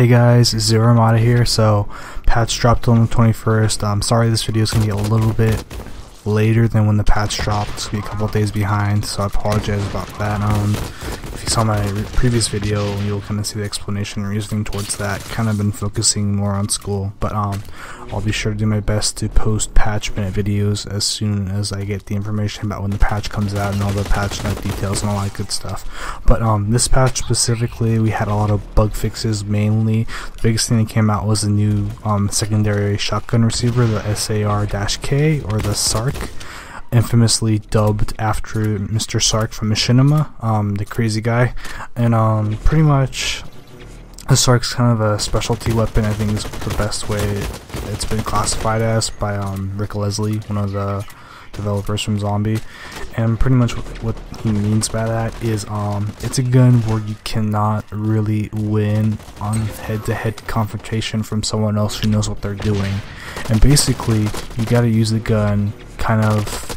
Hey guys, ZeroArmada here. So, patch dropped on the 21st. Sorry this video is going to be a little bit later than when the patch dropped. It's going to be a couple of days behind, so I apologize about that. If you saw my previous video, you'll kind of see the explanation and reasoning towards that. Kind of been focusing more on school, but I'll be sure to do my best to post patch minute videos as soon as I get the information about when the patch comes out and all the patch note details and all that good stuff. But this patch specifically, we had a lot of bug fixes. Mainly, the biggest thing that came out was the new secondary shotgun receiver, the SAR-K or the SAR-K, infamously dubbed after Mr. Sark from Machinima, the crazy guy. And pretty much the SAR-K's kind of a specialty weapon. I think is the best way it's been classified as by Rick Leslie, one of the developers from Zombie. And pretty much what he means by that is it's a gun where you cannot really win on head-to-head confrontation from someone else who knows what they're doing. And basically you gotta use the gun kind of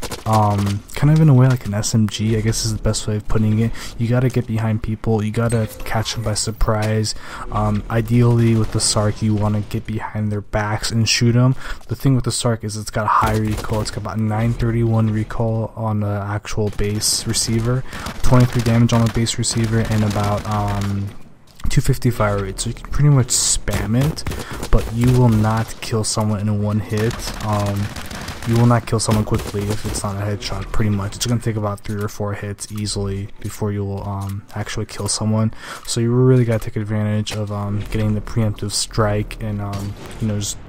in a way like an SMG, I guess is the best way of putting it. You gotta get behind people, you gotta catch them by surprise. Ideally with the SAR-K you wanna get behind their backs and shoot them. The thing with the SAR-K is it's got a high recoil. It's got about 931 recoil on the actual base receiver, 23 damage on the base receiver, and about 250 fire rate, so you can pretty much spam it, but you will not kill someone in one hit. You will not kill someone quickly if it's not a headshot. Pretty much, it's going to take about 3 or 4 hits easily before you will actually kill someone. So you really got to take advantage of getting the preemptive strike and you know, just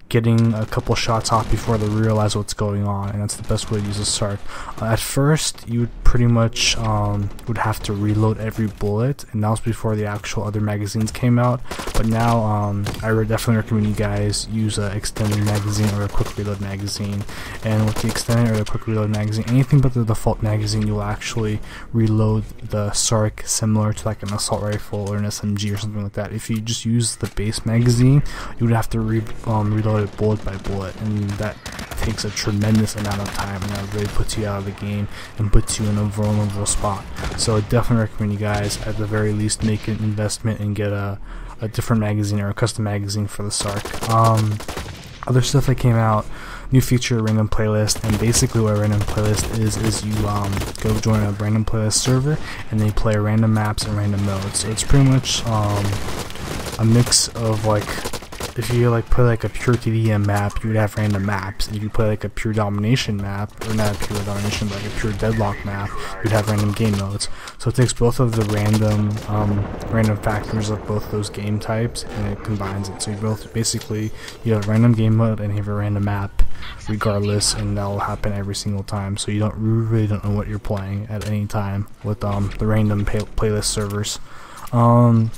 getting a couple shots off before they realize what's going on, and that's the best way to use a SAR-K. At first, you would pretty much would have to reload every bullet, and that was before the actual other magazines came out. But now, I would definitely recommend you guys use an extended magazine or a quick reload magazine. And with the extended or the quick reload magazine, anything but the default magazine, you will actually reload the SAR-K similar to like an assault rifle or an SMG or something like that. If you just use the base magazine, you would have to reload it bullet by bullet, and that takes a tremendous amount of time, and that really puts you out of the game and puts you in a vulnerable spot. So I definitely recommend you guys at the very least make an investment and get a different magazine or a custom magazine for the SAR-K. Other stuff that came out, new feature, random playlist. And basically what a random playlist is you go join a random playlist server and they play random maps and random modes. So it's pretty much a mix of, like, if you like play like a pure TDM map, you would have random maps. And if you play like a pure domination map, or not a pure domination, but like a pure deadlock map, you'd have random game modes. So it takes both of the random factors of both those game types and it combines it. So you both basically, you have a random game mode and you have a random map regardless, and that will happen every single time. So you really don't know what you're playing at any time with the random playlist servers. A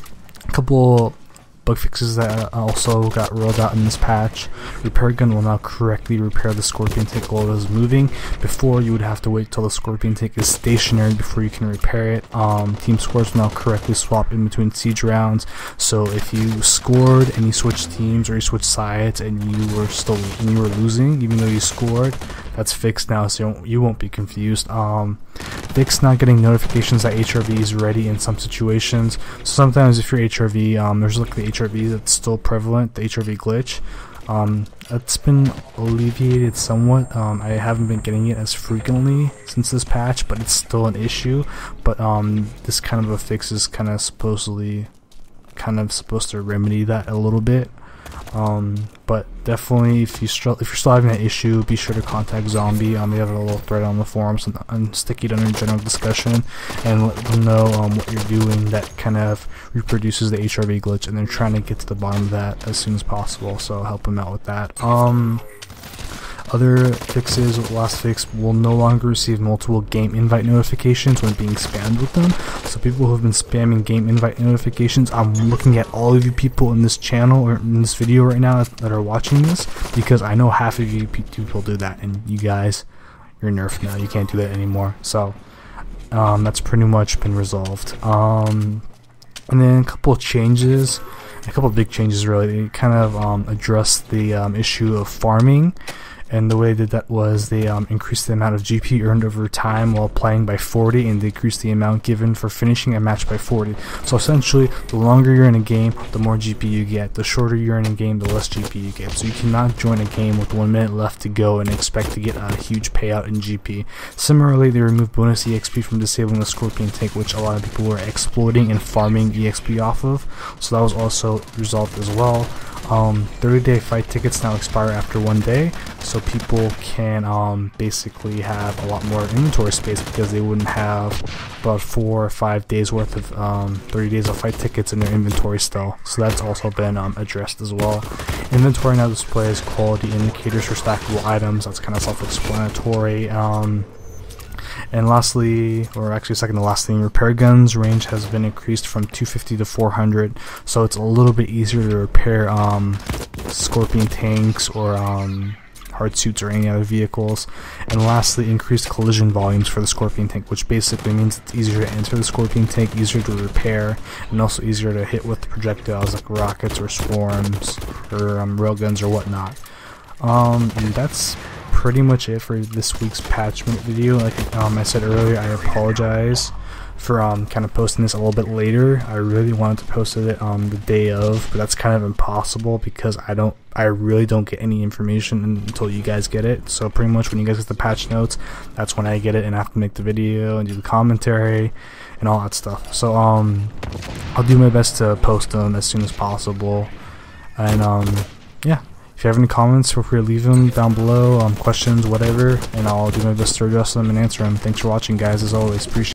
couple bug fixes that also got rolled out in this patch. Repair gun will now correctly repair the scorpion tank while it is moving. Before, you would have to wait till the scorpion tank is stationary before you can repair it. Team scores will now correctly swap in between siege rounds. So if you scored and you switched teams or you switched sides and you were losing even though you scored, that's fixed now, so you won't be confused. Fixed not getting notifications that HRV is ready in some situations. So sometimes if you're HRV, there's like the HRV that's still prevalent, the HRV glitch. That's been alleviated somewhat. I haven't been getting it as frequently since this patch, but it's still an issue. But this kind of a fix is kind of supposed to remedy that a little bit. But definitely, if you're still having that issue, be sure to contact Zombie. They have a little thread on the forums and stick it under general discussion and let them know what you're doing that kind of reproduces the HRV glitch, and they're trying to get to the bottom of that as soon as possible. So help them out with that. Other fixes, last fix, will no longer receive multiple game invite notifications when being spammed with them. So people who have been spamming game invite notifications, I'm looking at all of you people in this channel or in this video right now that are watching this, because I know half of you people do that, and you guys, you're nerfed now. You can't do that anymore. So that's pretty much been resolved. And then a couple of changes, a couple of big changes really. They kind of address the issue of farming And the way they did that was they increased the amount of GP earned over time while playing by 40, and decreased the amount given for finishing a match by 40. So essentially, the longer you're in a game, the more GP you get. The shorter you're in a game, the less GP you get. So you cannot join a game with 1 minute left to go and expect to get a huge payout in GP. Similarly, they removed bonus EXP from disabling the Scorpion tank, which a lot of people were exploiting and farming EXP off of. So that was also resolved as well. 30-day fight tickets now expire after 1 day, so people can basically have a lot more inventory space because they wouldn't have about 4 or 5 days worth of 30 days of fight tickets in their inventory still. So that's also been addressed as well. Inventory now displays quality indicators for stackable items. That's kind of self-explanatory. And lastly, or actually second to last thing, repair guns range has been increased from 250 to 400, so it's a little bit easier to repair Scorpion tanks or hard suits or any other vehicles. And lastly, increased collision volumes for the Scorpion tank, which basically means it's easier to enter the Scorpion tank, easier to repair, and also easier to hit with projectiles like rockets or swarms or railguns or whatnot. And that's pretty much it for this week's patchment video. Like I said earlier, I apologize for kind of posting this a little bit later. I really wanted to post it on the day of, but that's kind of impossible because I really don't get any information until you guys get it. So pretty much when you guys get the patch notes, that's when I get it and I have to make the video and do the commentary and all that stuff. So I'll do my best to post them as soon as possible. And yeah, if you have any comments, feel free to leave them down below, questions, whatever, and I'll do my best to address them and answer them. Thanks for watching, guys, as always. Appreciate it.